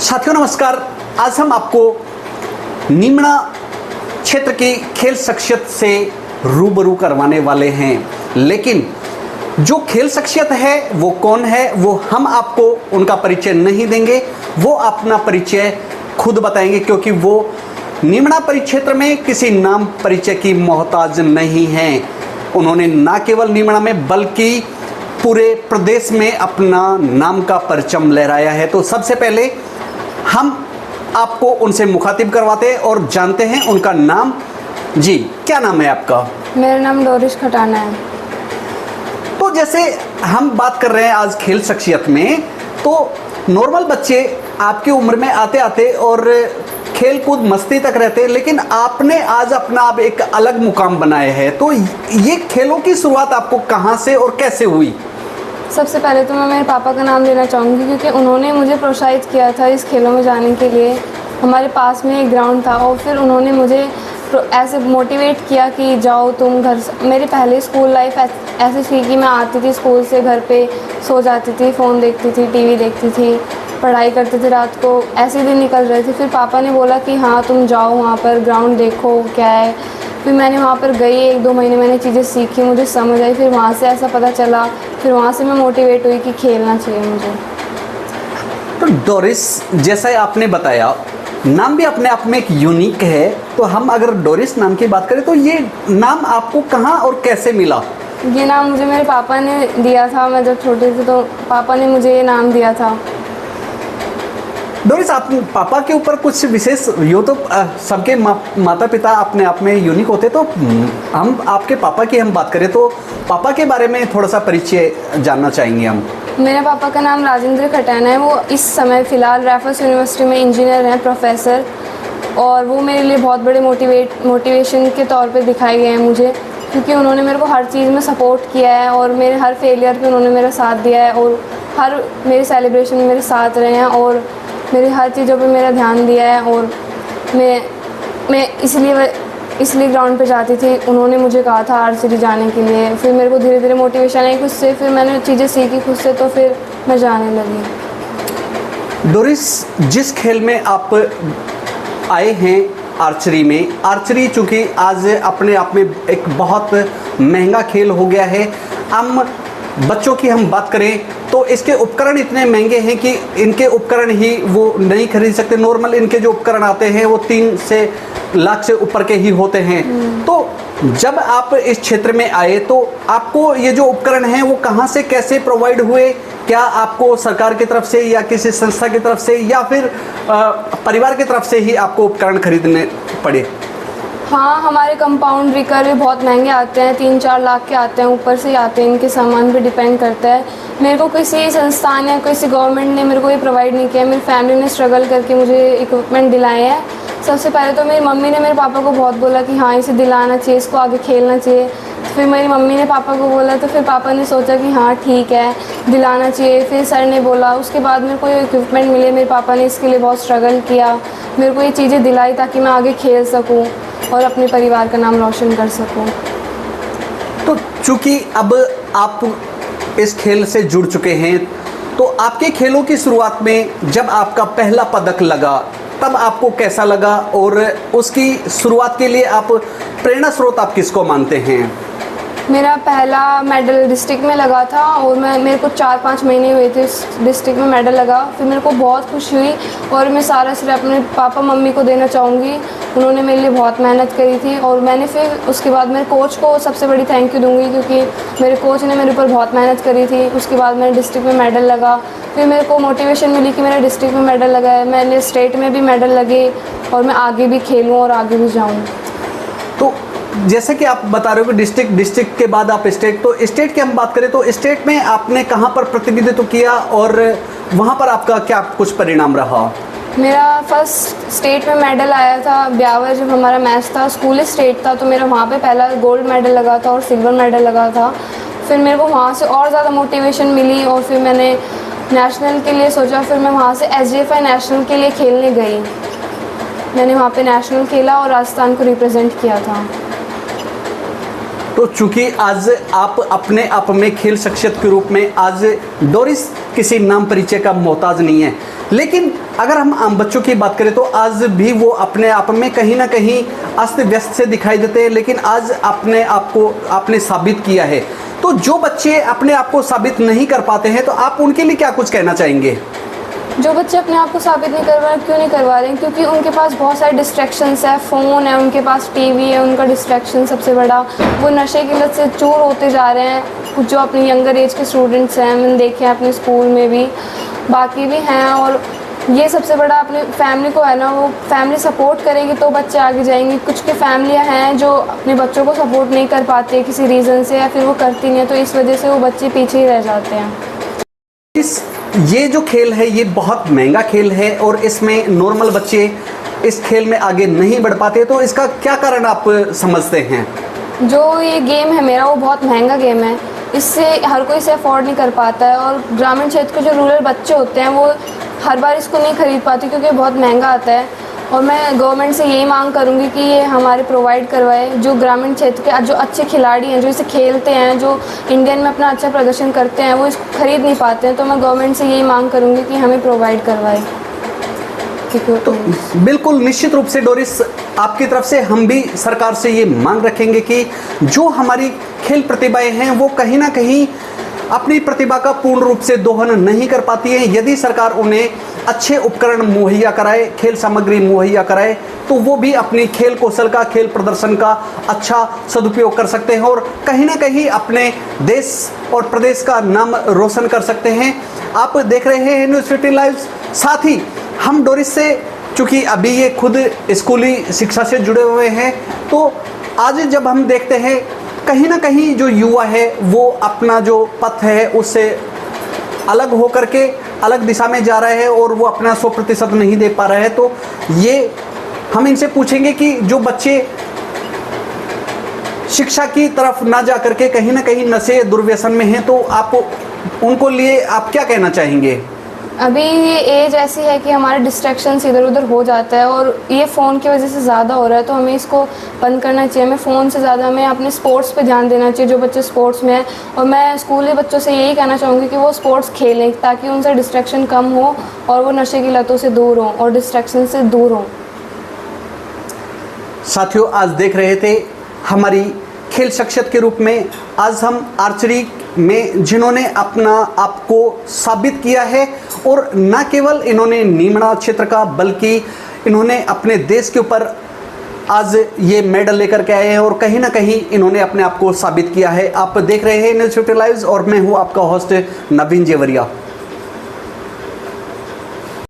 साथियों नमस्कार। आज हम आपको नीमड़ा क्षेत्र की खेल शख्सियत से रूबरू करवाने वाले हैं, लेकिन जो खेल शख्सियत है वो कौन है वो हम आपको उनका परिचय नहीं देंगे, वो अपना परिचय खुद बताएंगे, क्योंकि वो नीमड़ा परिक्षेत्र में किसी नाम परिचय की मोहताज नहीं हैं। उन्होंने ना केवल नीमड़ा में बल्कि पूरे प्रदेश में अपना नाम का परचम लहराया है। तो सबसे पहले हम आपको उनसे मुखातिब करवाते हैं और जानते हैं उनका नाम। जी, क्या नाम है आपका? मेरा नाम डोरिस खटाना है। तो जैसे हम बात कर रहे हैं आज खेल शख्सियत में, तो नॉर्मल बच्चे आपकी उम्र में आते आते और खेल कूद मस्ती तक रहते हैं, लेकिन आपने आज अपना आप एक अलग मुकाम बनाया है। तो ये खेलों की शुरुआत आपको कहाँ से और कैसे हुई? सबसे पहले तो मैं मेरे पापा का नाम लेना चाहूँगी, क्योंकि उन्होंने मुझे प्रोत्साहित किया था इस खेलों में जाने के लिए। हमारे पास में एक ग्राउंड था और फिर उन्होंने मुझे ऐसे मोटिवेट किया कि जाओ तुम घर। मेरी पहले स्कूल लाइफ ऐसी थी कि मैं आती थी स्कूल से, घर पे सो जाती थी, फ़ोन देखती थी, टीवी देखती थी, पढ़ाई करती थी, रात को ऐसे दिन निकल रहे थे। फिर पापा ने बोला कि हाँ तुम जाओ वहाँ पर, ग्राउंड देखो क्या है। फिर मैंने वहाँ पर गई, 1-2 महीने मैंने चीज़ें सीखी, मुझे समझ आई। फिर वहाँ से ऐसा पता चला, फिर वहाँ से मैं मोटिवेट हुई कि खेलना चाहिए मुझे। तो डोरिस, जैसा आपने बताया, नाम भी अपने आप में एक यूनिक है। तो हम अगर डोरिस नाम की बात करें तो ये नाम आपको कहाँ और कैसे मिला? ये नाम मुझे मेरे पापा ने दिया था। मैं जब छोटी थी तो पापा ने मुझे ये नाम दिया था। डोरिस, आप पापा के ऊपर कुछ विशेष, यो तो सबके माता पिता अपने आप में यूनिक होते, तो हम आपके पापा की हम बात करें तो पापा के बारे में थोड़ा सा परिचय जानना चाहेंगे हम। मेरे पापा का नाम राजेंद्र खटाना है। वो इस समय फ़िलहाल रैफर्स यूनिवर्सिटी में इंजीनियर हैं, प्रोफेसर। और वो मेरे लिए बहुत बड़े मोटिवेशन के तौर पे दिखाए गए हैं मुझे, क्योंकि उन्होंने मेरे को हर चीज़ में सपोर्ट किया है और मेरे हर फेलियर पे उन्होंने मेरा साथ दिया है और हर मेरे सेलिब्रेशन में मेरे साथ रहे हैं और मेरी हर चीज़ों पे मेरा ध्यान दिया है। और मैं इसलिए ग्राउंड पे जाती थी। उन्होंने मुझे कहा था आर्चरी जाने के लिए। फिर मेरे को धीरे धीरे मोटिवेशन आई खुद से, फिर मैंने चीज़ें सीखी खुद से, तो फिर मैं जाने लगी। डोरिस, जिस खेल में आप आए हैं आर्चरी में, आर्चरी चूँकि आज अपने आप में एक बहुत महंगा खेल हो गया है। हम बच्चों की हम बात करें तो इसके उपकरण इतने महंगे हैं कि इनके उपकरण ही वो नहीं खरीद सकते। नॉर्मल इनके जो उपकरण आते हैं वो 3 से लाख से ऊपर के ही होते हैं। तो जब आप इस क्षेत्र में आए तो आपको ये जो उपकरण हैं वो कहाँ से कैसे प्रोवाइड हुए? क्या आपको सरकार की तरफ से या किसी संस्था की तरफ से या फिर परिवार की तरफ से ही आपको उपकरण खरीदने पड़े? हाँ, हमारे कंपाउंड रिकर बहुत महंगे आते हैं, 3-4 लाख के आते हैं, ऊपर से ही आते हैं। इनके सामान पे डिपेंड करता है। मेरे को किसी संस्थान या किसी गवर्नमेंट ने मेरे को ये प्रोवाइड नहीं किया। मेरी फैमिली ने स्ट्रगल करके मुझे इक्विपमेंट दिलाए हैं। सबसे पहले तो मेरी मम्मी ने मेरे पापा को बहुत बोला कि हाँ इसे दिलाना चाहिए, इसको आगे खेलना चाहिए। फिर मेरी मम्मी ने पापा को बोला तो फिर पापा ने सोचा कि हाँ ठीक है दिलाना चाहिए। फिर सर ने बोला, उसके बाद मेरे को ये इक्विपमेंट मिले। मेरे पापा ने इसके लिए बहुत स्ट्रगल किया, मेरे को ये चीज़ें दिलाई ताकि मैं आगे खेल सकूँ और अपने परिवार का नाम रोशन कर सकूं। तो चूंकि अब आप इस खेल से जुड़ चुके हैं, तो आपके खेलों की शुरुआत में जब आपका पहला पदक लगा तब आपको कैसा लगा और उसकी शुरुआत के लिए आप प्रेरणा स्रोत आप किसको मानते हैं? मेरा पहला मेडल डिस्ट्रिक्ट में लगा था और मेरे को 4-5 महीने हुए थे इस डिस्ट्रिक्ट में मेडल लगा। फिर मेरे को बहुत खुशी हुई और मैं सारा श्रेय अपने पापा मम्मी को देना चाहूँगी। उन्होंने मेरे लिए बहुत मेहनत करी थी और मैंने फिर उसके बाद मेरे कोच को सबसे बड़ी थैंक यू दूँगी, क्योंकि मेरे कोच ने मेरे ऊपर बहुत मेहनत करी थी। उसके बाद मेरे डिस्ट्रिक्ट में मेडल लगा, फिर मेरे को मोटिवेशन मिली कि मेरा डिस्ट्रिक्ट में मेडल लगा है, मेरे स्टेट में भी मेडल लगे और मैं आगे भी खेलूँ और आगे भी जाऊँ। तो जैसे कि आप बता रहे हो कि डिस्ट्रिक्ट के बाद आप स्टेट, तो स्टेट की हम बात करें तो स्टेट में आपने कहाँ पर प्रतिनिधित्व किया और वहाँ पर आपका क्या कुछ परिणाम रहा? मेरा फर्स्ट स्टेट में मेडल आया था ब्यावर, जब हमारा मैच था। स्कूल स्टेट था तो मेरा वहाँ पे पहला गोल्ड मेडल लगा था और सिल्वर मेडल लगा था। फिर मेरे को वहाँ से और ज़्यादा मोटिवेशन मिली और फिर मैंने नेशनल के लिए सोचा। फिर मैं वहाँ से SGFI नेशनल के लिए खेलने गई। मैंने वहाँ पे नेशनल खेला और राजस्थान को रिप्रेजेंट किया था। तो चूंकि आज आप अपने आप में खेल शख्सियत के रूप में आज डोरिस किसी नाम परिचय का मोहताज नहीं है, लेकिन अगर हम आम बच्चों की बात करें तो आज भी वो अपने आप में कहीं ना कहीं अस्त व्यस्त से दिखाई देते हैं, लेकिन आज अपने आप को आपने साबित किया है। तो जो बच्चे अपने आप को साबित नहीं कर पाते हैं तो आप उनके लिए क्या कुछ कहना चाहेंगे? जो बच्चे अपने आप को साबित नहीं करवा रहे, क्यों नहीं करवा रहे हैं? क्योंकि उनके पास बहुत सारे डिस्ट्रैक्शंस है, फ़ोन है, उनके पास टीवी है, उनका डिस्ट्रैक्शन सबसे बड़ा। वो नशे की लत से चूर होते जा रहे हैं। कुछ जो अपनी यंगर एज के स्टूडेंट्स हैं, मैंने देखे हैं अपने स्कूल में भी, बाकी भी हैं। और ये सबसे बड़ा अपनी फैमिली को है ना, वो फैमिली सपोर्ट करेगी तो बच्चे आगे जाएंगे। कुछ के फैमिलियाँ हैं जो अपने बच्चों को सपोर्ट नहीं कर पाती किसी रीज़न से, या फिर वो करती नहीं है, तो इस वजह से वो बच्चे पीछे ही रह जाते हैं। ये जो खेल है ये बहुत महंगा खेल है और इसमें नॉर्मल बच्चे इस खेल में आगे नहीं बढ़ पाते, तो इसका क्या कारण आप समझते हैं? जो ये गेम है मेरा, वो बहुत महंगा गेम है। इससे हर कोई इसे अफोर्ड नहीं कर पाता है, और ग्रामीण क्षेत्र के जो रूरल बच्चे होते हैं वो हर बार इसको नहीं खरीद पाते क्योंकि बहुत महंगा आता है। और मैं गवर्नमेंट से यही मांग करूंगी कि ये हमारे प्रोवाइड करवाए। जो ग्रामीण क्षेत्र के जो अच्छे खिलाड़ी हैं, जो इसे खेलते हैं, जो इंडियन में अपना अच्छा प्रदर्शन करते हैं, वो इसको खरीद नहीं पाते हैं। तो मैं गवर्नमेंट से यही मांग करूंगी कि हमें प्रोवाइड करवाए। तो बिल्कुल निश्चित रूप से डोरिस, आपकी तरफ से हम भी सरकार से ये मांग रखेंगे कि जो हमारी खेल प्रतिभाएं हैं वो कहीं ना कहीं अपनी प्रतिभा का पूर्ण रूप से दोहन नहीं कर पाती है। यदि सरकार उन्हें अच्छे उपकरण मुहैया कराए, खेल सामग्री मुहैया कराए, तो वो भी अपनी खेल कौशल का, खेल प्रदर्शन का अच्छा सदुपयोग कर सकते हैं और कहीं ना कहीं अपने देश और प्रदेश का नाम रोशन कर सकते हैं। आप देख रहे हैं न्यूज़ 15 लाइव। साथ ही हम डोरिस से, चूँकि अभी ये खुद स्कूली शिक्षा से जुड़े हुए हैं, तो आज जब हम देखते हैं कहीं ना कहीं जो युवा है वो अपना जो पथ है उससे अलग हो करके अलग दिशा में जा रहा है और वो अपना 100% नहीं दे पा रहा है, तो ये हम इनसे पूछेंगे कि जो बच्चे शिक्षा की तरफ ना जा करके कहीं ना कहीं नशे दुर्व्यसन में हैं, तो आप उनको लिए आप क्या कहना चाहेंगे? अभी ये एज ऐसी है कि हमारे डिस्ट्रैक्शंस इधर उधर हो जाता है, और ये फ़ोन की वजह से ज़्यादा हो रहा है। तो हमें इसको बंद करना चाहिए। हमें फ़ोन से ज़्यादा हमें अपने स्पोर्ट्स पे ध्यान देना चाहिए, जो बच्चे स्पोर्ट्स में हैं। और मैं स्कूली बच्चों से यही कहना चाहूँगी कि वो स्पोर्ट्स खेलें, ताकि उनसे डिस्ट्रैक्शन कम हो और वो नशे की लतों से दूर हों और डिस्ट्रैक्शन से दूर हों। साथियों, आज देख रहे थे हमारी खेल शख्सियत के रूप में आज हम आर्चरी में जिन्होंने अपना आप को साबित किया है, और न केवल इन्होंने नीमड़ा क्षेत्र का बल्कि इन्होंने अपने देश के ऊपर आज ये मेडल लेकर के आए हैं और कहीं ना कहीं इन्होंने अपने आप को साबित किया है। आप देख रहे हैं न्यूज़ 15 लाइव और मैं हूँ आपका होस्ट नवीन जेवरिया।